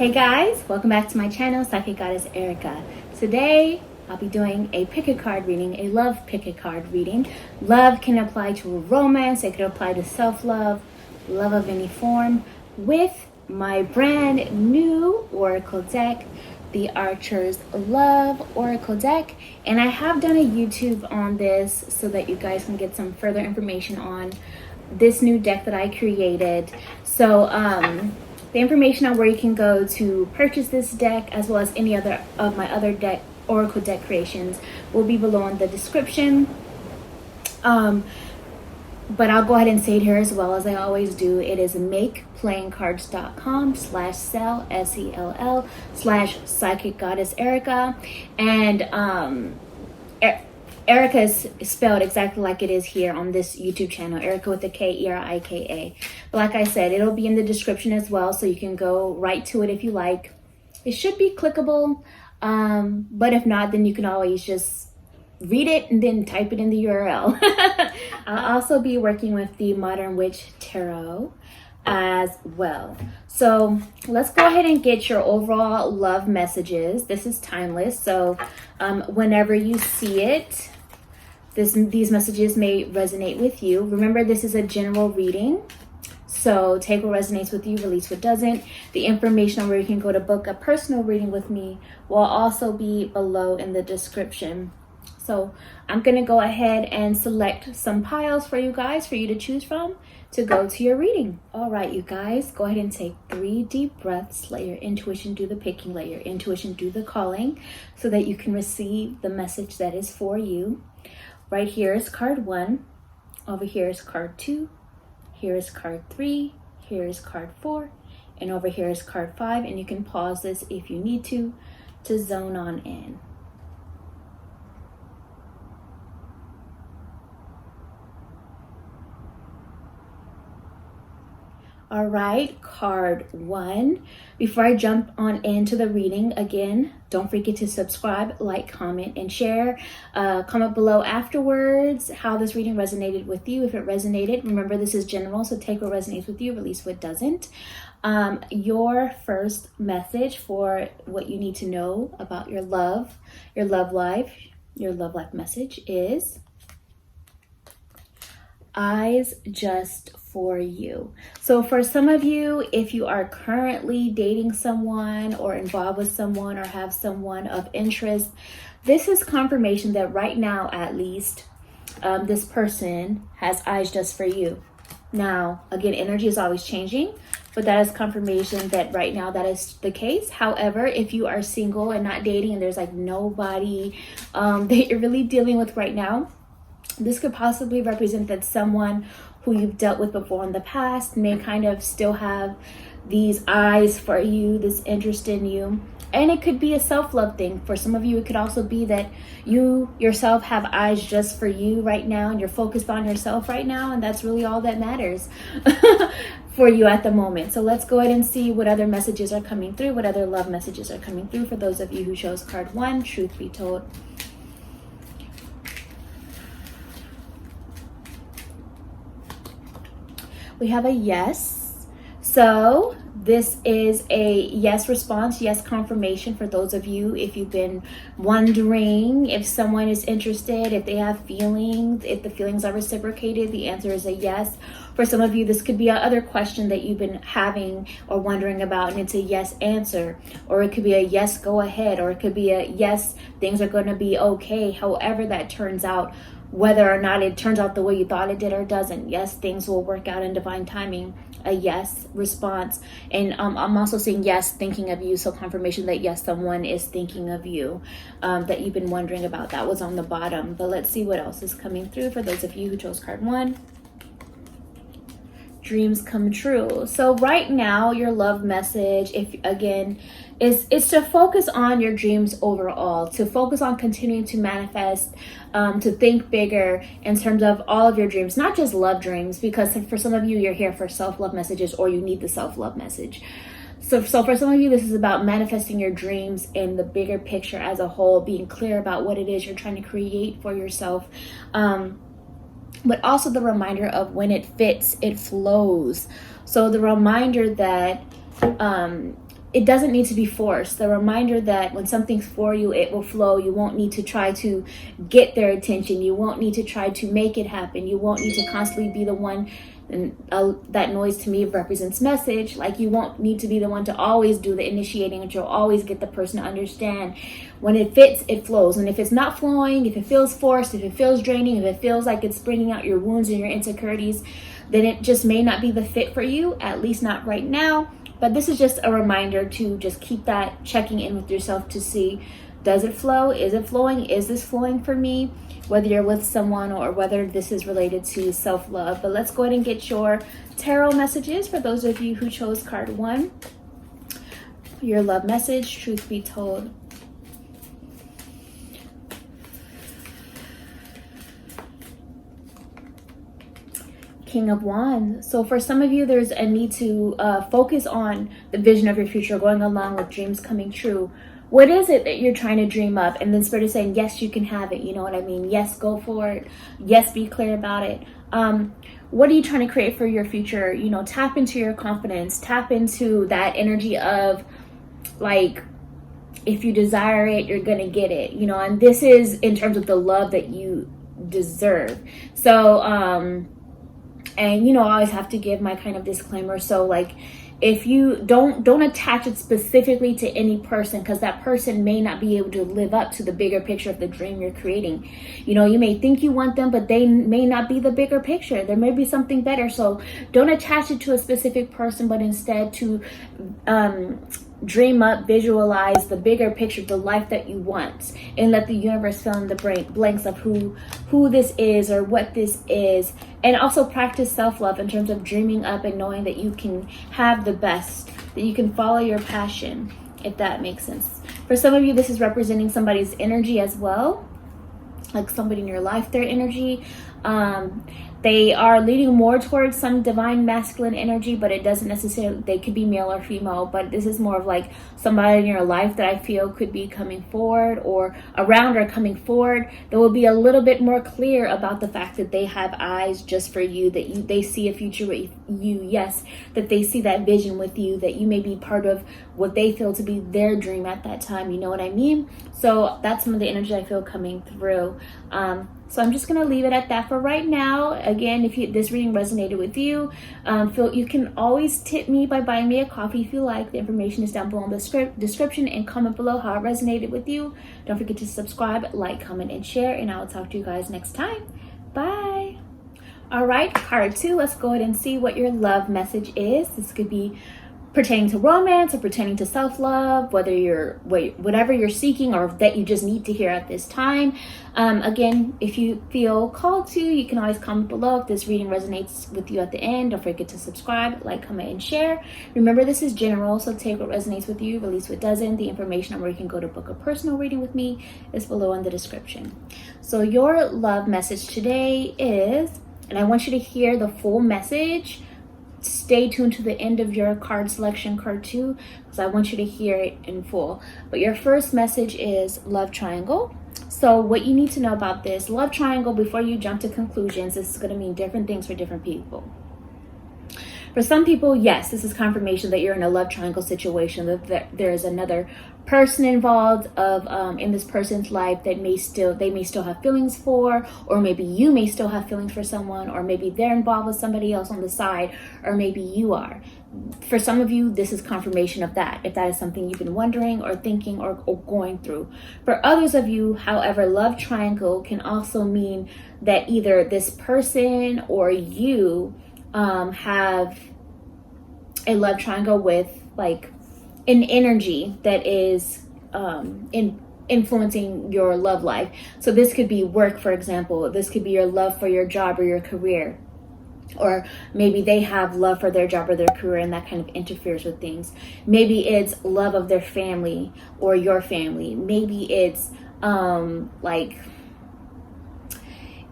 Hey guys, welcome back to my channel, Psychic Goddess Erica. Today, I'll be doing a pick a card reading, a love pick a card reading. Love can apply to romance, it can apply to self-love, love of any form, with my brand new Oracle deck, the Archer's Love Oracle deck. And I have done a YouTube on this so that you guys can get some further information on this new deck that I created. So, the information on where you can go to purchase this deck, as well as any other of my other Oracle deck creations, will be below in the description. But I'll go ahead and say it here as well, as I always do. It is makeplayingcards.com/sell, SELL, /Psychic Goddess Erica. And Erica is spelled exactly like it is here on this YouTube channel, Erica with a K, Erika. But like I said, it'll be in the description as well, so you can go right to it if you like. It should be clickable, but if not, then you can always just read it and then type it in the URL. I'll also be working with the Modern Witch Tarot as well. So let's go ahead and get your overall love messages. This is timeless, so whenever you see it, these messages may resonate with you. Remember, this is a general reading, so take what resonates with you, release what doesn't. The information on where you can go to book a personal reading with me will also be below in the description. So I'm going to go ahead and select some piles for you guys, for you to choose from to go to your reading. All right, you guys, go ahead and take 3 deep breaths. Let your intuition do the picking, let your intuition do the calling, so that you can receive the message that is for you. Right here is card 1. Over here is card 2. Here is card 3. Here is card 4. And over here is card 5. And you can pause this if you need to zone on in. All right, card 1. Before I jump on into the reading, again, don't forget to subscribe, like, comment, and share. Comment below afterwards how this reading resonated with you. If it resonated, remember this is general, so take what resonates with you, release what doesn't. Your first message for what you need to know about your love life, your love life message is eyes just for you. So for some of you, if you are currently dating someone or involved with someone or have someone of interest, this is confirmation that right now, at least, this person has eyes just for you. Now, again, energy is always changing, but that is confirmation that right now that is the case. However, if you are single and not dating and there's like nobody that you're really dealing with right now, this could possibly represent that someone who you've dealt with before in the past may kind of still have these eyes for you, this interest in you. And it could be a self-love thing. For some of you, it could also be that you yourself have eyes just for you right now, and you're focused on yourself right now, and that's really all that matters for you at the moment. So let's go ahead and see what other messages are coming through, what other love messages are coming through for those of you who chose card 1, truth be told. We have a yes. So this is a yes response, yes confirmation for those of you. If you've been wondering if someone is interested, if they have feelings, if the feelings are reciprocated, the answer is a yes. For some of you, this could be another question that you've been having or wondering about, and it's a yes answer. Or it could be a yes, go ahead. Or it could be a yes, things are going to be okay. However that turns out, whether or not it turns out the way you thought it did or doesn't. Yes, things will work out in divine timing. A yes response. And I'm also saying yes, thinking of you. So confirmation that yes, someone is thinking of you, that you've been wondering about. That was on the bottom. But let's see what else is coming through for those of you who chose card 1. Dreams come true. So right now, your love message, if again, is to focus on your dreams overall, to focus on continuing to manifest, to think bigger in terms of all of your dreams, not just love dreams, because for some of you, you're here for self-love messages, or you need the self-love message. So for some of you, this is about manifesting your dreams in the bigger picture as a whole, being clear about what it is you're trying to create for yourself. But also the reminder of when it fits, it flows. So the reminder that it doesn't need to be forced. The reminder that when something's for you, it will flow. You won't need to try to get their attention. You won't need to try to make it happen. You won't need to constantly be the one. And that noise to me represents message. Like, you won't need to be the one to always do the initiating, and you'll always get the person to understand. When it fits, it flows. And if it's not flowing, if it feels forced, if it feels draining, if it feels like it's bringing out your wounds and your insecurities, then it just may not be the fit for you, at least not right now. But this is just a reminder to just keep that checking in with yourself to see, does it flow? Is it flowing? Is this flowing for me? Whether you're with someone or whether this is related to self-love. But let's go ahead and get your tarot messages for those of you who chose card 1. Your love message, truth be told. King of Wands. So for some of you, there's a need to focus on the vision of your future, going along with dreams coming true. What is it that you're trying to dream up? And then Spirit is saying, yes, you can have it. You know what I mean? Yes, go for it. Yes, be clear about it. What are you trying to create for your future? You know, tap into your confidence. Tap into that energy of, like, if you desire it, you're going to get it. You know, and this is in terms of the love that you deserve. So, and, you know, I always have to give my kind of disclaimer. So, like, if you don't attach it specifically to any person, because that person may not be able to live up to the bigger picture of the dream you're creating. You know, you may think you want them, but they may not be the bigger picture. There may be something better. So don't attach it to a specific person, but instead to dream up, visualize the bigger picture, the life that you want, and let the universe fill in the blanks of who this is or what this is. And also practice self-love in terms of dreaming up and knowing that you can have the best, that you can follow your passion, if that makes sense. For some of you, this is representing somebody's energy as well, like somebody in your life, their energy. They are leading more towards some divine masculine energy, but it doesn't necessarily, they could be male or female, but this is more of like somebody in your life that I feel could be coming forward or around or coming forward. That will be a little bit more clear about the fact that they have eyes just for you, that they see a future with you. Yes, that they see that vision with you, that you may be part of what they feel to be their dream at that time. You know what I mean? So that's some of the energy I feel coming through. So I'm just going to leave it at that for right now. Again, if this reading resonated with you, you can always tip me by buying me a coffee if you like. The information is down below in the description, and comment below how it resonated with you. Don't forget to subscribe, like, comment, and share, and I will talk to you guys next time. Bye. All right, card 2. Let's go ahead and see what your love message is. This could be pertaining to romance or pertaining to self-love, whatever you're seeking or that you just need to hear at this time. Again, if you feel called to, you can always comment below if this reading resonates with you at the end. Don't forget to subscribe, like, comment, and share. Remember, this is general, so take what resonates with you, release what doesn't. The information on where you can go to book a personal reading with me is below in the description. So your love message today is, and I want you to hear the full message. Stay tuned to the end of your card selection, card 2, because I want you to hear it in full. But your first message is love triangle. So what you need to know about this love triangle, before you jump to conclusions, this is going to mean different things for different people. For some people, yes, this is confirmation that you're in a love triangle situation, that there's another person involved in this person's life that they may still have feelings for, or maybe you may still have feelings for someone, or maybe they're involved with somebody else on the side, or maybe you are. For some of you, this is confirmation of that, if that is something you've been wondering or thinking or going through. For others of you, however, love triangle can also mean that either this person or you have a love triangle with like an energy that is influencing your love life. So this could be work, for example. This could be your love for your job or your career. Or maybe they have love for their job or their career, and that kind of interferes with things. Maybe it's love of their family or your family. Maybe it's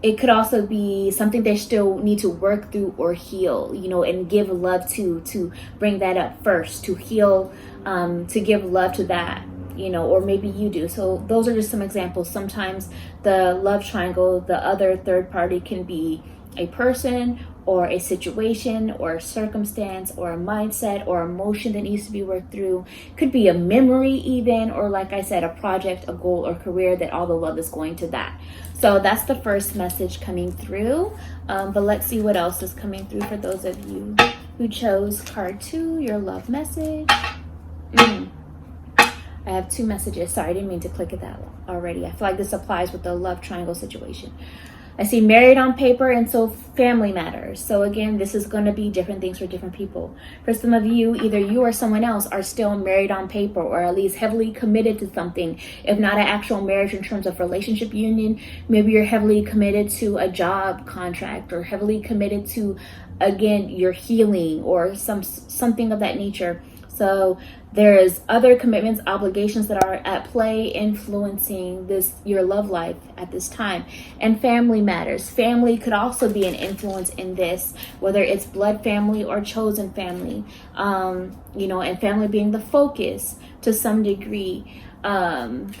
it could also be something they still need to work through or heal, and give love to bring that up first, to heal, to give love to that, or maybe you do. So those are just some examples. Sometimes the love triangle, the other third party can be a person or a situation or a circumstance or a mindset or emotion that needs to be worked through. Could be a memory even, or like I said, a project, a goal, or career that all the love is going to that. So that's the first message coming through. But let's see what else is coming through for those of you who chose card 2, your love message. I have 2 messages. Sorry, I didn't mean to click at that already. I feel like this applies with the love triangle situation. I see married on paper, and so family matters. So again, this is going to be different things for different people. For some of you, either you or someone else are still married on paper, or at least heavily committed to something. If not an actual marriage in terms of relationship union, maybe you're heavily committed to a job contract, or heavily committed to, again, your healing or something of that nature. So there's other commitments, obligations that are at play influencing your love life at this time. And family matters. Family could also be an influence in this, whether it's blood family or chosen family, and family being the focus to some degree in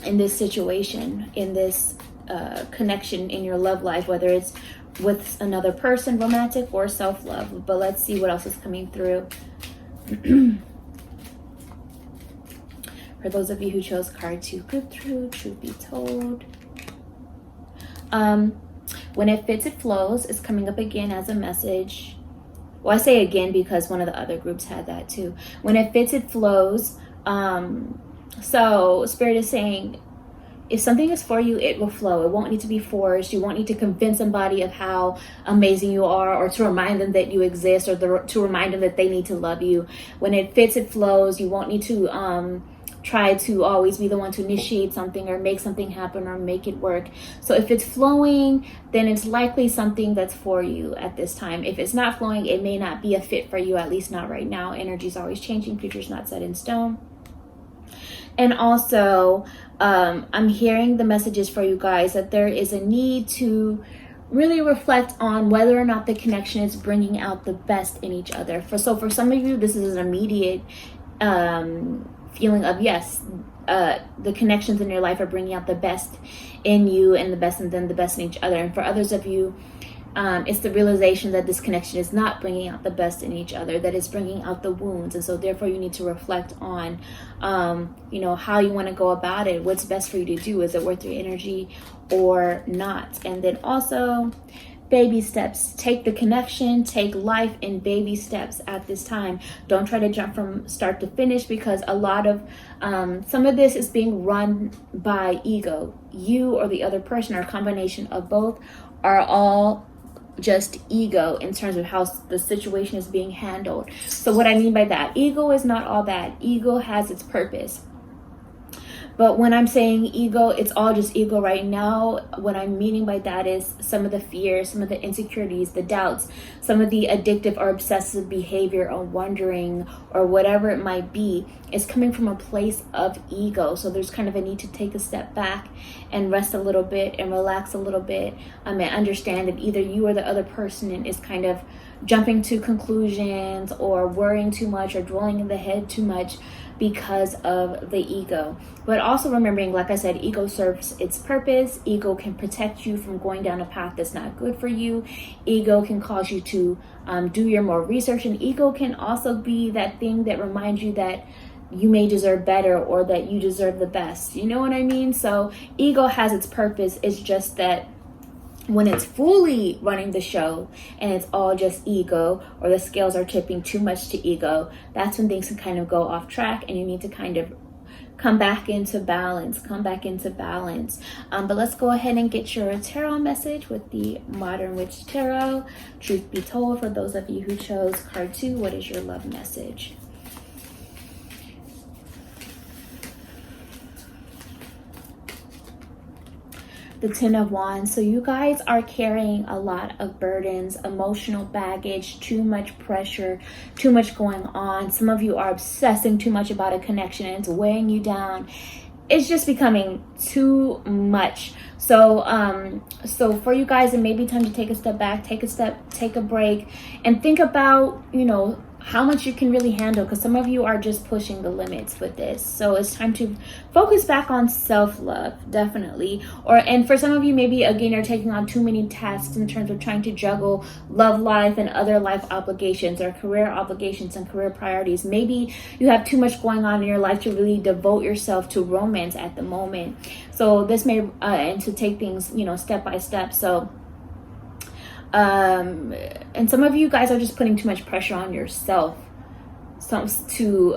this situation, in this connection in your love life, whether it's with another person, romantic or self-love. But let's see what else is coming through. For those of you who chose card 2, good through, truth be told. When it fits, it flows is coming up again as a message. Well, I say again because one of the other groups had that too. When it fits, it flows. So Spirit is saying, if something is for you, it will flow. It won't need to be forced. You won't need to convince somebody of how amazing you are, or to remind them that you exist, or to remind them that they need to love you. When it fits, it flows. You won't need to try to always be the one to initiate something or make something happen or make it work. So if it's flowing, then it's likely something that's for you at this time. If it's not flowing, it may not be a fit for you, at least not right now. Energy is always changing. Future's not set in stone. And also, I'm hearing the messages for you guys that there is a need to really reflect on whether or not the connection is bringing out the best in each other. So for some of you, this is an immediate feeling of, yes, the connections in your life are bringing out the best in you and the best in each other. And for others of you, it's the realization that this connection is not bringing out the best in each other, that it's bringing out the wounds. And so therefore you need to reflect on, how you want to go about it. What's best for you to do? Is it worth your energy or not? And then also baby steps. Take the connection, take life in baby steps at this time. Don't try to jump from start to finish, because a lot of some of this is being run by ego. You or the other person, or a combination of both, are all just ego in terms of how the situation is being handled. So what I mean by that, ego is not all bad. Ego has its purpose. But when I'm saying ego, it's all just ego right now. What I'm meaning by that is some of the fears, some of the insecurities, the doubts, some of the addictive or obsessive behavior or wondering or whatever it might be is coming from a place of ego. So there's kind of a need to take a step back and rest a little bit and relax a little bit. And understand that either you or the other person is kind of jumping to conclusions or worrying too much or dwelling in the head too much because of the ego. But also remembering, like I said, ego serves its purpose. Ego can protect you from going down a path that's not good for you. Ego can cause you to do your more research, and ego can also be that thing that reminds you that you may deserve better or that you deserve the best. You know what I mean? So ego has its purpose. It's just that when it's fully running the show and it's all just ego, or the scales are tipping too much to ego, that's when things can kind of go off track, and you need to kind of come back into balance. But let's go ahead and get your tarot message with the Modern Witch Tarot. Truth be told, for those of you who chose card 2, what is your love message? The Ten of Wands. So you guys are carrying a lot of burdens, emotional baggage, too much pressure, too much going on. Some of you are obsessing too much about a connection and it's weighing you down. It's just becoming too much. So for you guys, it may be time to take a step back, take a break, and think about, how much you can really handle, because some of you are just pushing the limits with this. So it's time to focus back on self-love, definitely. And for some of you, maybe again, you're taking on too many tasks in terms of trying to juggle love life and other life obligations or career obligations and career priorities. Maybe you have too much going on in your life to really devote yourself to romance at the moment. So this may and to take things, you know, step by step. So and some of you guys are just putting too much pressure on yourself to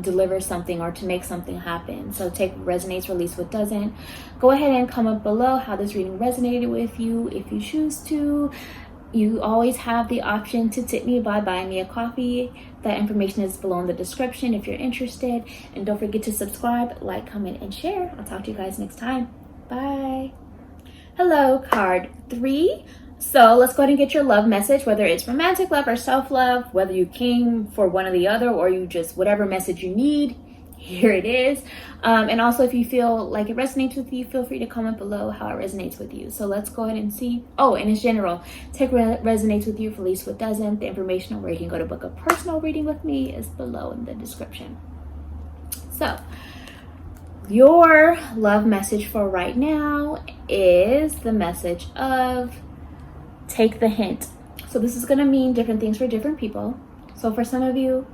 deliver something or to make something happen. So take what resonates, release what doesn't. Go ahead and comment below how this reading resonated with you if you choose to. You always have the option to tip me by buying me a coffee. That information is below in the description if you're interested. And don't forget to subscribe, like, comment, and share. I'll talk to you guys next time. Bye. Hello, card 3. So let's go ahead and get your love message, whether it's romantic love or self-love, whether you came for one or the other, or you just, whatever message you need, here it is. And also, if you feel like it resonates with you, feel free to comment below how it resonates with you. So let's go ahead and see. Oh, and in general, take what resonates with you, release what doesn't. The information on where you can go to book a personal reading with me is below in the description. So your love message for right now is the message of take the hint. So this is going to mean different things for different people. So for some of you,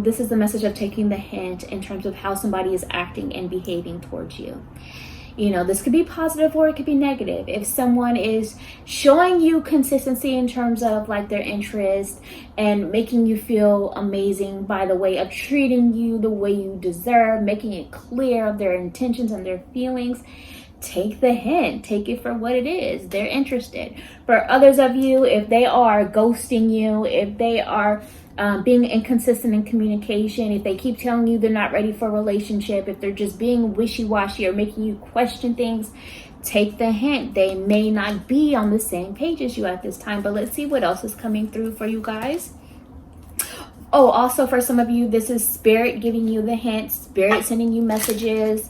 this is the message of taking the hint in terms of how somebody is acting and behaving towards you. You know, this could be positive or it could be negative. If someone is showing you consistency in terms of like their interest and making you feel amazing by the way of treating you the way you deserve, making it clear of their intentions and their feelings, take the hint. Take it for what it is. They're interested. For others of you, if they are ghosting you, if they are being inconsistent in communication, if they keep telling you they're not ready for a relationship, if they're just being wishy-washy or making you question things, take the hint. They may not be on the same page as you at this time, but let's see what else is coming through for you guys. Oh, also for some of you, this is Spirit giving you the hint, Spirit sending you messages.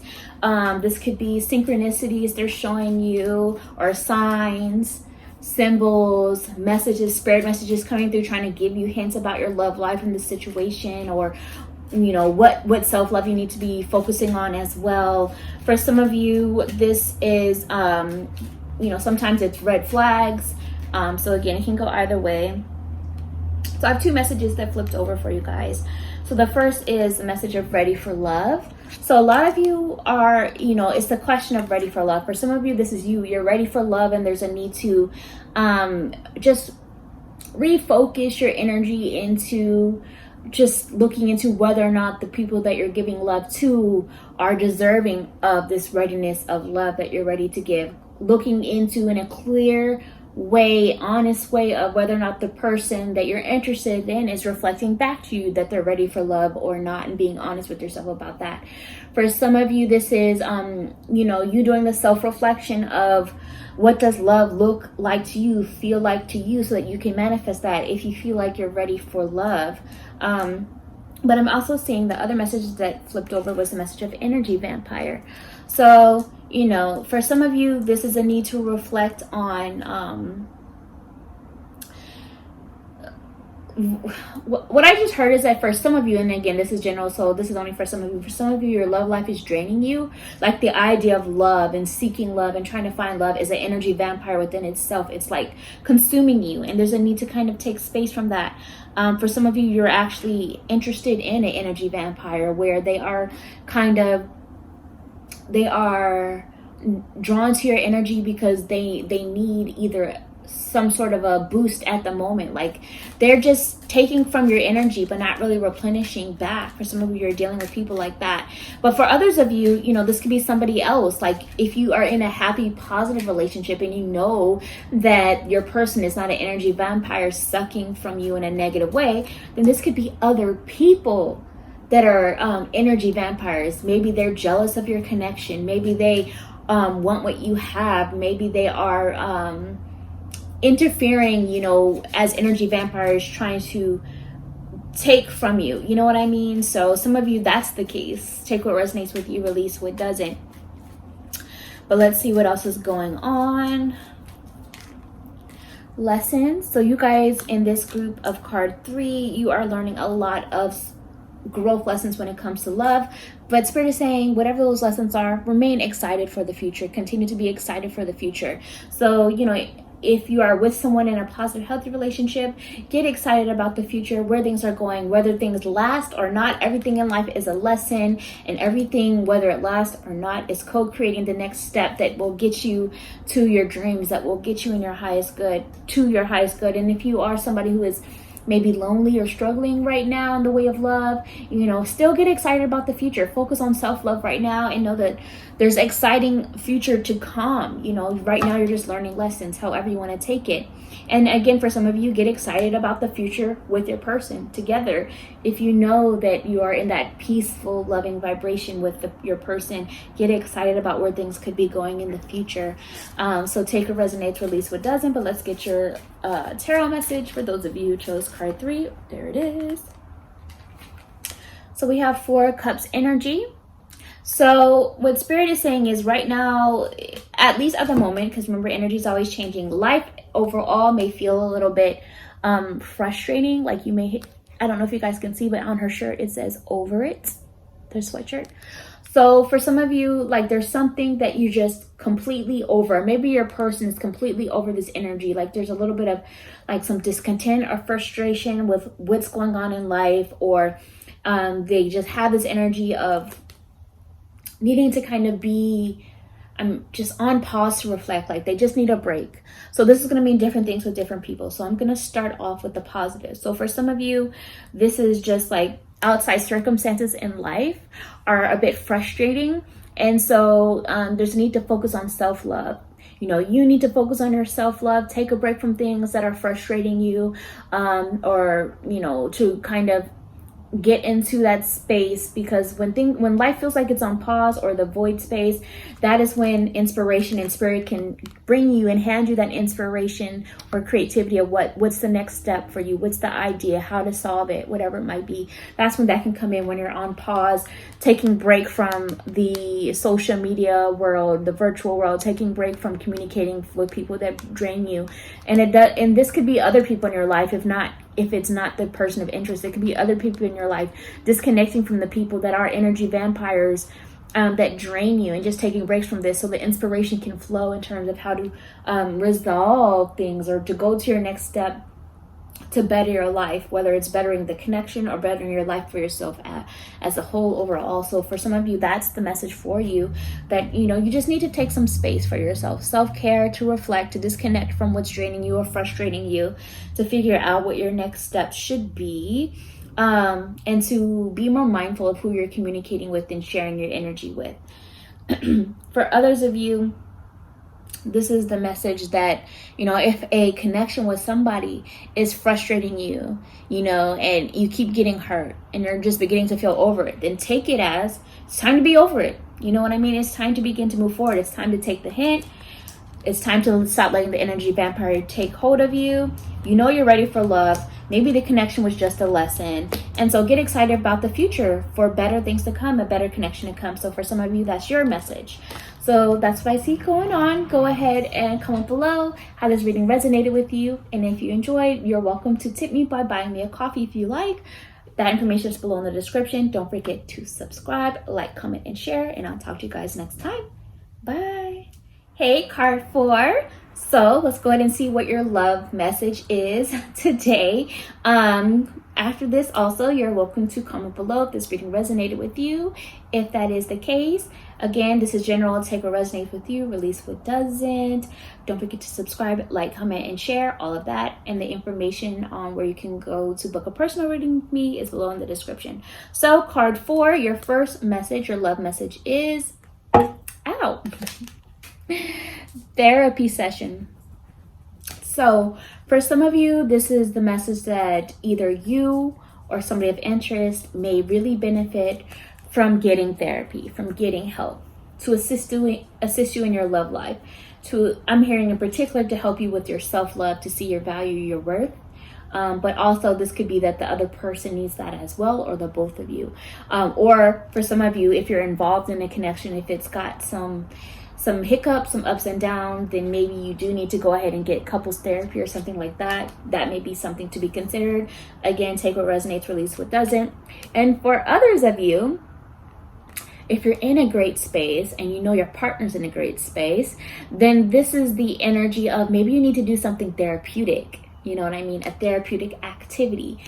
This could be synchronicities they're showing you, or signs, symbols, messages, spirit messages coming through, trying to give you hints about your love life in the situation, or you know what self-love you need to be focusing on as well. For some of you, this is you know, sometimes it's red flags. So again, it can go either way. So I have 2 messages that flipped over for you guys. So the first is the message of ready for love. So a lot of you are, you know, it's the question of ready for love. For some of you, this is you're ready for love, and there's a need to just refocus your energy into just looking into whether or not the people that you're giving love to are deserving of this readiness of love that you're ready to give. Looking into in a clear way, honest way of whether or not the person that you're interested in is reflecting back to you that they're ready for love or not, and being honest with yourself about that. For some of you, this is you know, you doing the self-reflection of what does love look like to you, feel like to you, so that you can manifest that if you feel like you're ready for love. But I'm also seeing the other message that flipped over was the message of energy vampire. So, you know, for some of you, this is a need to reflect on what I just heard is that for some of you, and again, this is general, so this is only for some of you. For some of you, your love life is draining you. Like the idea of love and seeking love and trying to find love is an energy vampire within itself. It's like consuming you, and there's a need to kind of take space from that. For some of you, you're actually interested in an energy vampire where they are drawn to your energy because they need either some sort of a boost at the moment. Like they're just taking from your energy but not really replenishing back. For some of you, you're dealing with people like that. But for others of you, you know, this could be somebody else. Like if you are in a happy, positive relationship and you know that your person is not an energy vampire sucking from you in a negative way, then this could be other people that are energy vampires. Maybe they're jealous of your connection. Maybe they want what you have. Maybe they are interfering, you know, as energy vampires, trying to take from you. You know what I mean? So some of you, that's the case. Take what resonates with you, release what doesn't. But let's see what else is going on. lessons. So you guys in this group of card 3, you are learning a lot of growth lessons when it comes to love, but Spirit is saying whatever those lessons are, remain excited for the future, continue to be excited for the future. So if you are with someone in a positive, healthy relationship, get excited about the future, where things are going, whether things last or not. Everything in life is a lesson, and everything, whether it lasts or not, is co-creating the next step that will get you to your dreams, that will get you in your highest good, to your highest good. And if you are somebody who is maybe lonely or struggling right now in the way of love, still get excited about the future. Focus on self-love right now and know that there's exciting future to come. Right now you're just learning lessons, however you want to take it. And again, for some of you, get excited about the future with your person together. If you know that you are in that peaceful, loving vibration with your person, get excited about where things could be going in the future. So take what resonates, release what doesn't. But let's get your tarot message for those of you who chose card 3. There it is. So we have 4 cups energy. So what Spirit is saying is right now, at least at the moment, because remember, energy is always changing. Life overall may feel a little bit frustrating. Like you may, I don't know if you guys can see, but on her shirt, it says over it, their sweatshirt. So for some of you, like there's something that you just completely over. Maybe your person is completely over this energy. Like there's a little bit of like some discontent or frustration with what's going on in life, or they just have this energy of needing to kind of be just on pause to reflect, like they just need a break. So this is going to mean different things with different people. So I'm going to start off with the positive. So for some of you, this is just like outside circumstances in life are a bit frustrating. And so there's a need to focus on self-love. You need to focus on your self-love, take a break from things that are frustrating you, or, to kind of get into that space, because when life feels like it's on pause or the void space, that is when inspiration and Spirit can bring you and hand you that inspiration or creativity of what's the next step for you, what's the idea, how to solve it, whatever it might be. That's when that can come in, when you're on pause, taking break from the social media world, the virtual world, taking break from communicating with people that drain you. And this could be other people in your life. If it's not the person of interest, it could be other people in your life, disconnecting from the people that are energy vampires that drain you, and just taking breaks from this so the inspiration can flow in terms of how to resolve things or to go to your next step to better your life, whether it's bettering the connection or bettering your life for yourself as a whole overall. So for some of you, that's the message for you, that you just need to take some space for yourself, self-care, to reflect, to disconnect from what's draining you or frustrating you, to figure out what your next step should be, and to be more mindful of who you're communicating with and sharing your energy with. For others of you, this is the message that, if a connection with somebody is frustrating you, and you keep getting hurt and you're just beginning to feel over it, then take it as it's time to be over it. You know what I mean? It's time to begin to move forward. It's time to take the hint. It's time to stop letting the energy vampire take hold of you. You're ready for love. Maybe the connection was just a lesson. And so get excited about the future, for better things to come, a better connection to come. So for some of you, that's your message. So that's what I see going on. Go ahead and comment below how this reading resonated with you. And if you enjoyed, you're welcome to tip me by buying me a coffee if you like. That information is below in the description. Don't forget to subscribe, like, comment, and share. And I'll talk to you guys next time. Bye. Hey, card 4. So let's go ahead and see what your love message is today. After this, also, you're welcome to comment below if this reading resonated with you. If that is the case, again, this is general. Take what resonates with you, release what doesn't. Don't forget to subscribe, like, comment, and share, all of that. And the information on where you can go to book a personal reading with me is below in the description. So card 4, your first message, your love message is, ow, therapy session. So for some of you, this is the message that either you or somebody of interest may really benefit from getting therapy, from getting help to assist you in your love life. I'm hearing in particular to help you with your self-love, to see your value, your worth. But also this could be that the other person needs that as well, or the both of you. Or for some of you, if you're involved in a connection, if it's got some some hiccups, some ups and downs, then maybe you do need to go ahead and get couples therapy or something like that. That may be something to be considered. Again, take what resonates, release what doesn't. And for others of you, if you're in a great space and you know your partner's in a great space, then this is the energy of maybe you need to do something therapeutic. You know what I mean? A therapeutic activity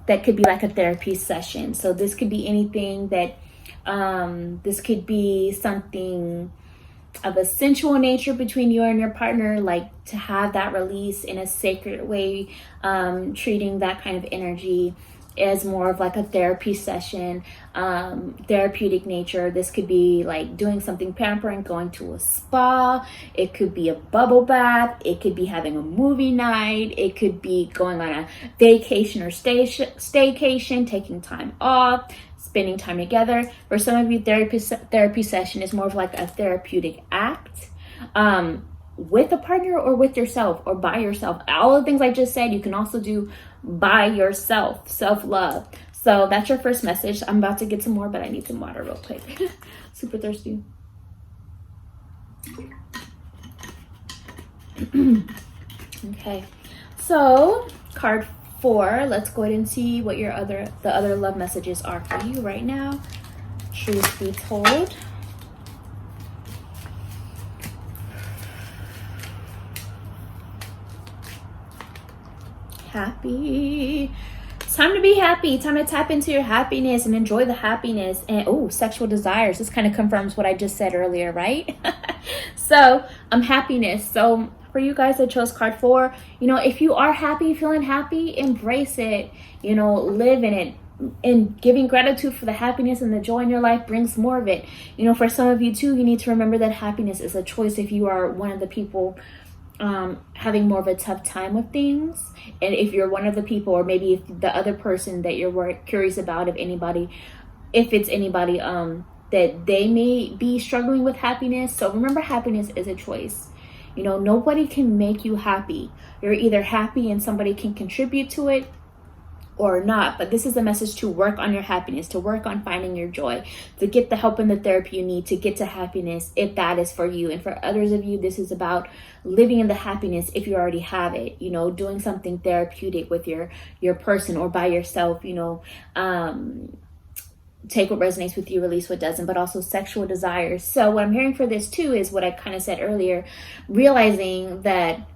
that could be like a therapy session. So this could be anything that, this could be something of a sensual nature between you and your partner, like to have that release in a sacred way, treating that kind of energy as more of like a therapy session, therapeutic nature. This could be like doing something pampering, going to a spa. It could be a bubble bath. It could be having a movie night. It could be going on a vacation or staycation, taking time off, spending time together. For some of you, therapy session is more of like a therapeutic act, with a partner or with yourself or by yourself. All the things I just said, you can also do by yourself, self-love. So that's your first message. I'm about to get some more, but I need some water real quick. Super thirsty. Okay, so card 4, let's go ahead and see what the other love messages are for you right now. Truth be told. Happy. It's time to be happy. Time to tap into your happiness and enjoy the happiness. And sexual desires. This kind of confirms what I just said earlier, right? So happiness. So for you guys that chose card 4, if you are happy, feeling happy, embrace it, live in it. And giving gratitude for the happiness and the joy in your life brings more of it. For some of you too, you need to remember that happiness is a choice. If you are one of the people having more of a tough time with things, and if you're one of the people, or maybe if the other person that you're curious about, if it's anybody that they may be struggling with happiness. So remember, happiness is a choice. Nobody can make you happy. You're either happy and somebody can contribute to it or not. But this is a message to work on your happiness, to work on finding your joy, to get the help and the therapy you need to get to happiness, if that is for you. And for others of you, this is about living in the happiness if you already have it, doing something therapeutic with your person or by yourself, take what resonates with you, release what doesn't, but also sexual desires. So what I'm hearing for this too is what I kind of said earlier, realizing that,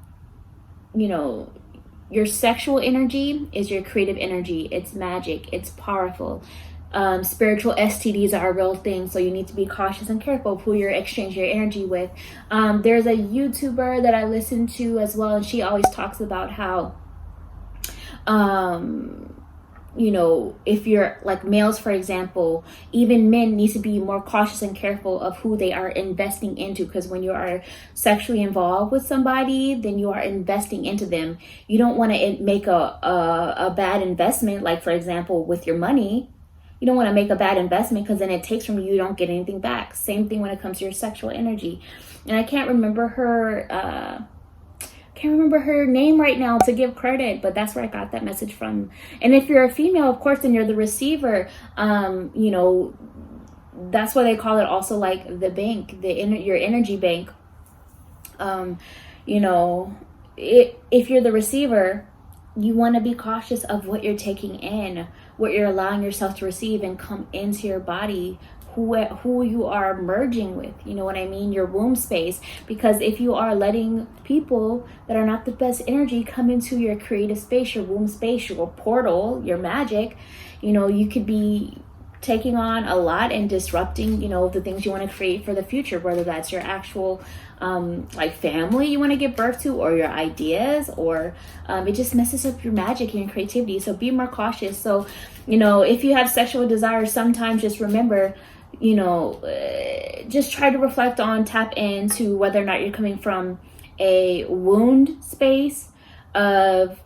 your sexual energy is your creative energy. It's magic. It's powerful. Spiritual STDs are a real thing, so you need to be cautious and careful of who you're exchanging your energy with. There's a YouTuber that I listen to as well, and she always talks about how, if you're like males, for example, even men need to be more cautious and careful of who they are investing into, because when you are sexually involved with somebody, then you are investing into them. You don't want to make a bad investment, like for example with your money. You don't want to make a bad investment, because then it takes from you don't get anything back. Same thing when it comes to your sexual energy. And I can't remember her name right now to give credit, but that's where I got that message from. And if you're a female, of course, then you're the receiver. That's why they call it also like the bank, your energy bank. If you're the receiver, you want to be cautious of what you're taking in, what you're allowing yourself to receive and come into your body, who you are merging with, you know what I mean, your womb space. Because if you are letting people that are not the best energy come into your creative space, your womb space, your portal, your magic, you could be taking on a lot and disrupting, the things you want to create for the future, whether that's your actual like family you want to give birth to, or your ideas, or it just messes up your magic and your creativity. So be more cautious. So if you have sexual desires, sometimes just remember, just try to reflect on, tap into whether or not you're coming from a wound space of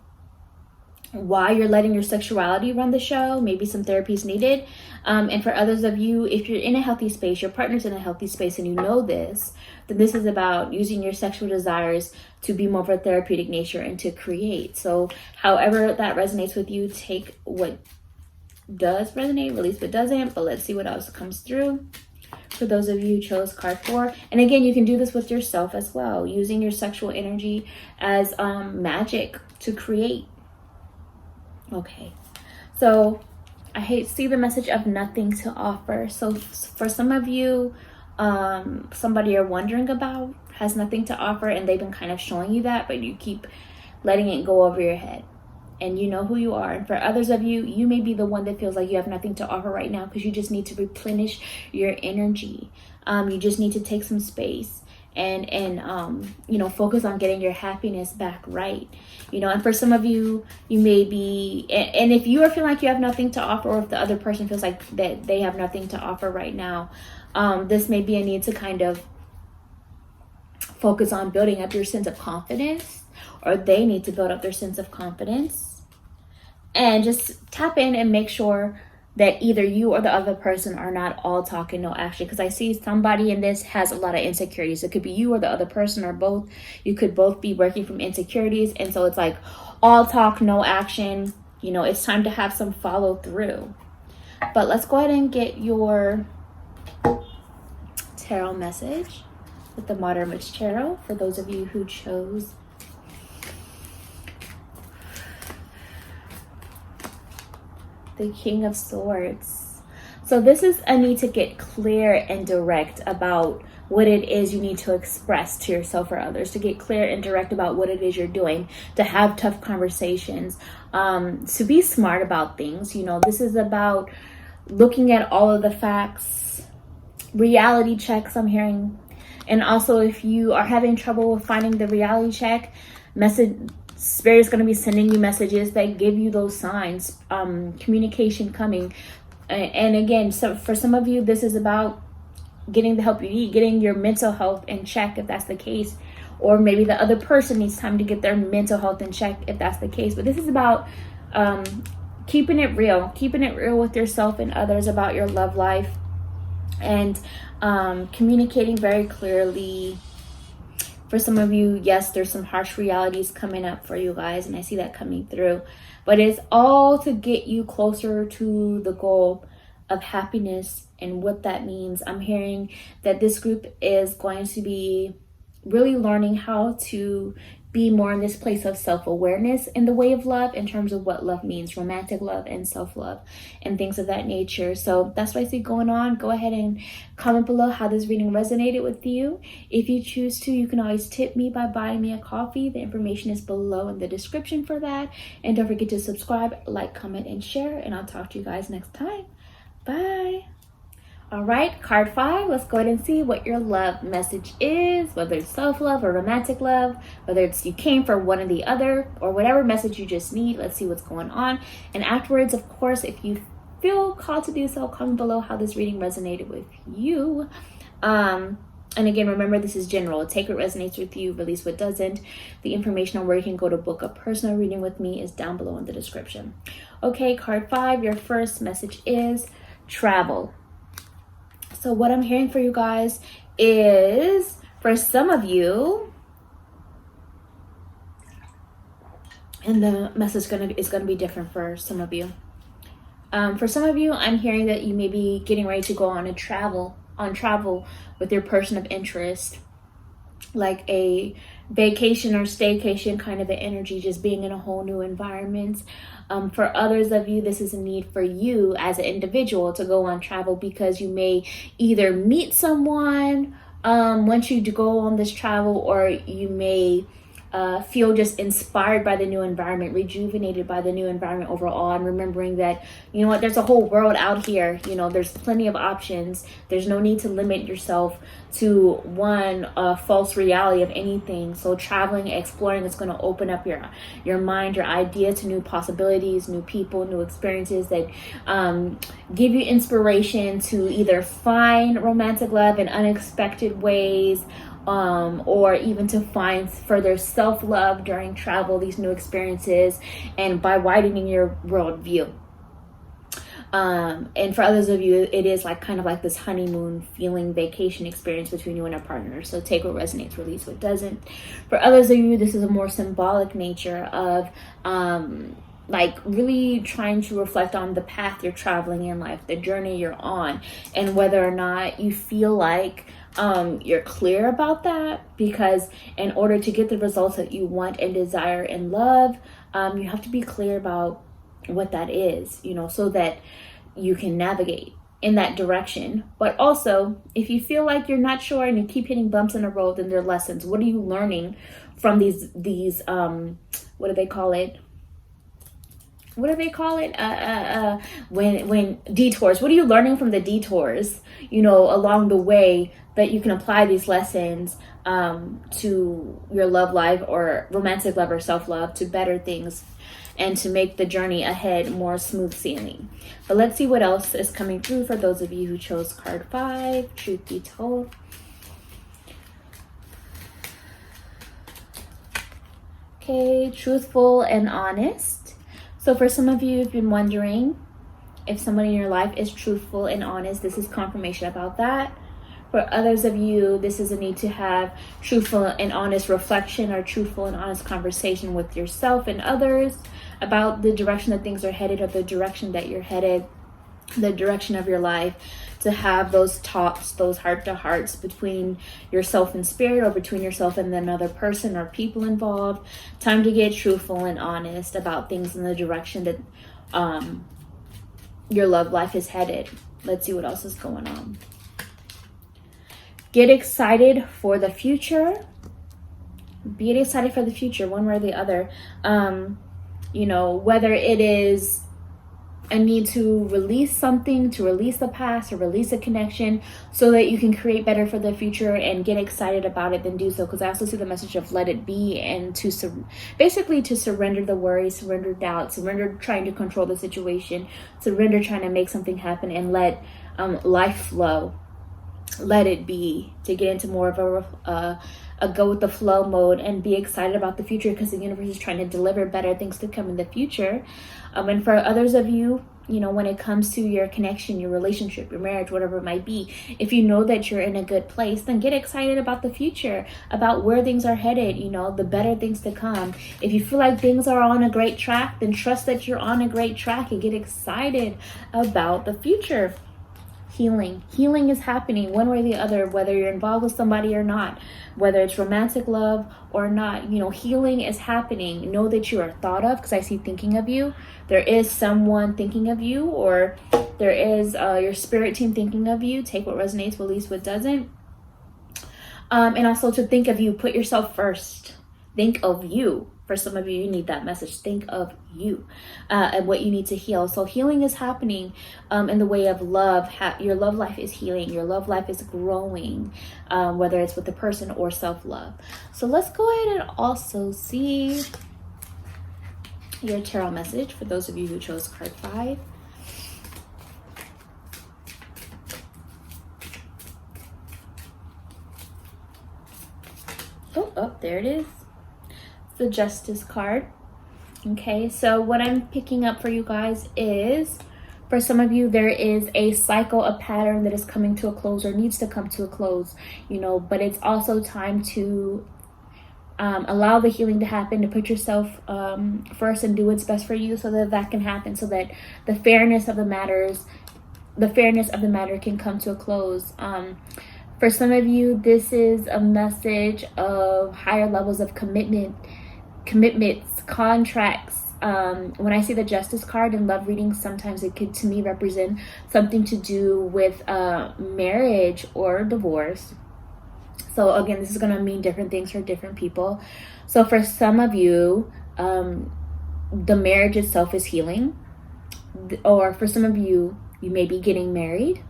why you're letting your sexuality run the show. Maybe some therapy is needed. And for others of you, if you're in a healthy space, your partner's in a healthy space, and you know this, then this is about using your sexual desires to be more of a therapeutic nature and to create. So however that resonates with you, take what does resonate, release what doesn't. But let's see what else comes through. For those of you who chose card 4. And again, you can do this with yourself as well, using your sexual energy as magic to create. Okay, so I see the message of nothing to offer. So for some of you, somebody you're wondering about has nothing to offer, and they've been kind of showing you that, but you keep letting it go over your head. And you know who you are. And for others of you, you may be the one that feels like you have nothing to offer right now because you just need to replenish your energy. You just need to take some space and you know, focus on getting your happiness back right. You know, and for some of you, you may be, and if you are feeling like you have nothing to offer, or if the other person feels like that they have nothing to offer right now, this may be a need to kind of focus on building up your sense of confidence, or they need to build up their sense of confidence. And just tap in and make sure that either you or the other person are not all talk and no action. Because I see somebody in this has a lot of insecurities. It could be you or the other person, or both. You could both be working from insecurities. And so it's like all talk, no action. You know, it's time to have some follow through. But let's go ahead and get your tarot message with the Modern Witch Tarot for those of you who chose the King of Swords. So this is a need to get clear and direct about what it is you need to express to yourself or others, to get clear and direct about what it is you're doing, to have tough conversations, to be smart about things. You know, this is about looking at all of the facts, reality checks I'm hearing. And also, if you are having trouble with finding the reality check, Spirit is going to be sending you messages that give you those signs, communication coming. And again, so for some of you, this is about getting the help you need, getting your mental health in check, if that's the case. Or maybe the other person needs time to get their mental health in check, if that's the case. But this is about keeping it real with yourself and others about your love life, and communicating very clearly. For some of you, yes, there's some harsh realities coming up for you guys, and I see that coming through. But it's all to get you closer to the goal of happiness and what that means. I'm hearing that this group is going to be really learning how to be more in this place of self-awareness in the way of love, in terms of what love means, romantic love and self-love and things of that nature. So that's what I see going on. Go ahead and comment below how this reading resonated with you. If you choose to, you can always tip me by buying me a coffee. The information is below in the description for that. And don't forget to subscribe, like, comment, and share. And I'll talk to you guys next time. Bye. All right, card 5, let's go ahead and see what your love message is, whether it's self-love or romantic love, whether it's you came for one or the other, or whatever message you just need. Let's see what's going on. And afterwards, of course, if you feel called to do so, comment below how this reading resonated with you. And again, remember, this is general. Take what resonates with you, release what doesn't. The information on where you can go to book a personal reading with me is down below in the description. Okay, card 5, your first message is travel. So what I'm hearing for you guys is, for some of you, and the message is gonna be different for some of you. For some of you, I'm hearing that you may be getting ready to go on travel with your person of interest, like a vacation or staycation kind of an energy, just being in a whole new environment. For others of you, this is a need for you as an individual to go on travel, because you may either meet someone once you go on this travel, or you may feel just inspired by the new environment, rejuvenated by the new environment overall, and remembering that, you know what, there's a whole world out here. You know, there's plenty of options. There's no need to limit yourself to one false reality of anything. So traveling, exploring is going to open up your mind, your idea to new possibilities, new people, new experiences that give you inspiration to either find romantic love in unexpected ways, or even to find further self-love during travel, these new experiences, and by widening your worldview. And for others of you, it is like kind of like this honeymoon feeling, vacation experience between you and a partner. So take what resonates, release what doesn't. For others of you, this is a more symbolic nature of like really trying to reflect on the path you're traveling in life, the journey you're on, and whether or not you feel like you're clear about that. Because in order to get the results that you want and desire in love, you have to be clear about what that is, you know, so that you can navigate in that direction. But also, if you feel like you're not sure and you keep hitting bumps in the road, then there are lessons. What are you learning from these what do they call it? When detours? What are you learning from the detours, you know, along the way, that you can apply these lessons to your love life or romantic love or self-love, to better things and to make the journey ahead more smooth sailing. But let's see what else is coming through for those of you who chose card 5, truth be told. Okay, truthful and honest. So for some of you who've been wondering if somebody in your life is truthful and honest, this is confirmation about that. For others of you, this is a need to have truthful and honest reflection or truthful and honest conversation with yourself and others about the direction that things are headed, or the direction that you're headed, the direction of your life. To have those talks, those heart-to-hearts between yourself and spirit, or between yourself and another person or people involved. Time to get truthful and honest about things in the direction that your love life is headed. Let's see what else is going on. Get excited for the future. Be excited for the future, one way or the other. You know, whether it is a need to release something, to release the past, or release a connection so that you can create better for the future and get excited about it, then do so. Because I also see the message of let it be, and to basically to surrender the worry, surrender doubt, surrender trying to control the situation, surrender trying to make something happen, and let life flow. Let it be, to get into more of a go with the flow mode and be excited about the future, because the universe is trying to deliver better things to come in the future. And for others of you, you know, when it comes to your connection, your relationship, your marriage, whatever it might be, if you know that you're in a good place, then get excited about the future, about where things are headed, you know, the better things to come. If you feel like things are on a great track, then trust that you're on a great track and get excited about the future. Healing is happening one way or the other, whether you're involved with somebody or not, whether it's romantic love or not. You know, healing is happening. Know that you are thought of, because I see thinking of you. There is someone thinking of you, or there is your spirit team thinking of you. Take what resonates, release what doesn't. And also to think of you. Put yourself first. Think of you. For some of you, you need that message. Think of you and what you need to heal. So healing is happening in the way of love. Your love life is healing. Your love life is growing, whether it's with the person or self-love. So let's go ahead and also see your tarot message for those of you who chose card 5. Oh, there it is. The Justice card. Okay, so what I'm picking up for you guys is, for some of you, there is a cycle, a pattern that is coming to a close or needs to come to a close, you know, but it's also time to allow the healing to happen, to put yourself first and do what's best for you, so that that can happen, so that the fairness of the matter can come to a close. For some of you, this is a message of higher levels of commitments, contracts. When I see the Justice card in love readings, sometimes it could to me represent something to do with marriage or divorce. So again, this is going to mean different things for different people. So for some of you, the marriage itself is healing, or for some of you, you may be getting married.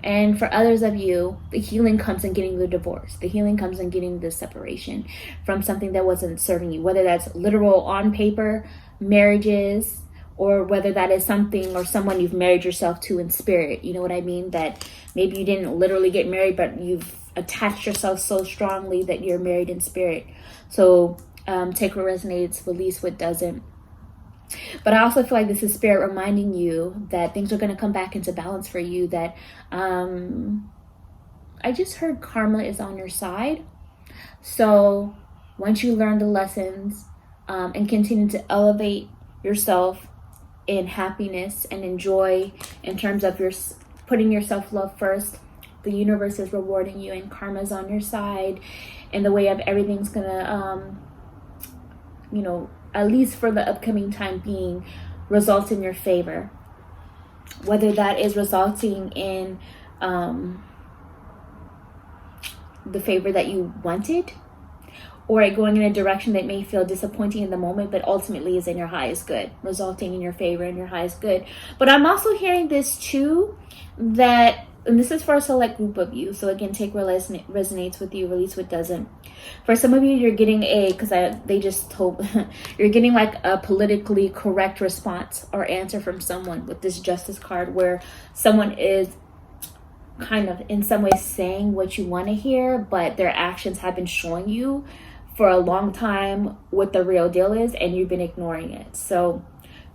And for others of you, the healing comes in getting the divorce. The healing comes in getting the separation from something that wasn't serving you, whether that's literal on paper marriages, or whether that is something or someone you've married yourself to in spirit. You know what I mean? That maybe you didn't literally get married, but you've attached yourself so strongly that you're married in spirit. So take what resonates, release what doesn't. But I also feel like this is spirit reminding you that things are going to come back into balance for you, that I just heard karma is on your side. So once you learn the lessons and continue to elevate yourself in happiness and in joy, in terms of your putting your self-love first, the universe is rewarding you and karma's on your side, in the way of everything's gonna at least for the upcoming time being, result in your favor. Whether that is resulting in the favor that you wanted, or it going in a direction that may feel disappointing in the moment, but ultimately is in your highest good, resulting in your favor and your highest good. But I'm also hearing this too, that, and this is for a select group of you, so again, take what resonates with you, release what doesn't. For some of you, you're getting they just told you're getting like a politically correct response or answer from someone with this Justice card, where someone is kind of in some way saying what you want to hear, but their actions have been showing you for a long time what the real deal is, and you've been ignoring it. So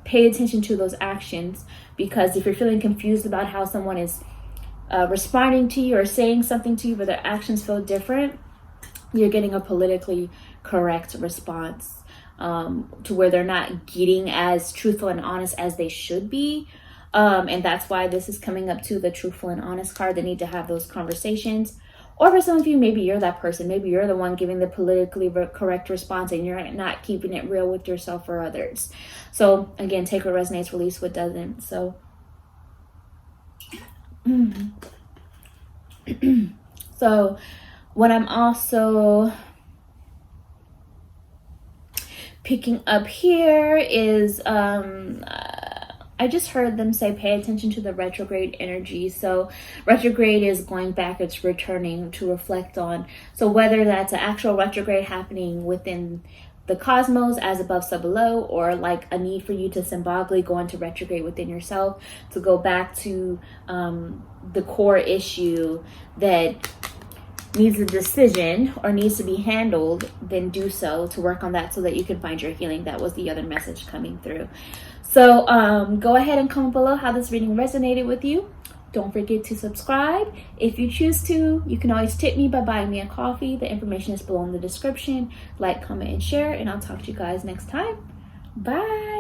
pay attention to those actions, because if you're feeling confused about how someone is responding to you or saying something to you, but their actions feel different, you're getting a politically correct response, to where they're not getting as truthful and honest as they should be. And that's why this is coming up to the truthful and honest card. They need to have those conversations. Or for some of you, maybe you're that person. Maybe you're the one giving the politically correct response, and you're not keeping it real with yourself or others. So again, take what resonates, release what doesn't. So so what I'm also picking up here is I just heard them say pay attention to the retrograde energy. So retrograde is going back, it's returning to reflect on. So whether that's an actual retrograde happening within the cosmos, as above so below, or like a need for you to symbolically go into retrograde within yourself, to go back to the core issue that needs a decision or needs to be handled, then do so, to work on that so that you can find your healing. That was the other message coming through. So go ahead and comment below how this reading resonated with you. Don't forget to subscribe. If you choose to, you can always tip me by buying me a coffee. The information is below in the description. Like, comment, and share, and I'll talk to you guys next time. Bye.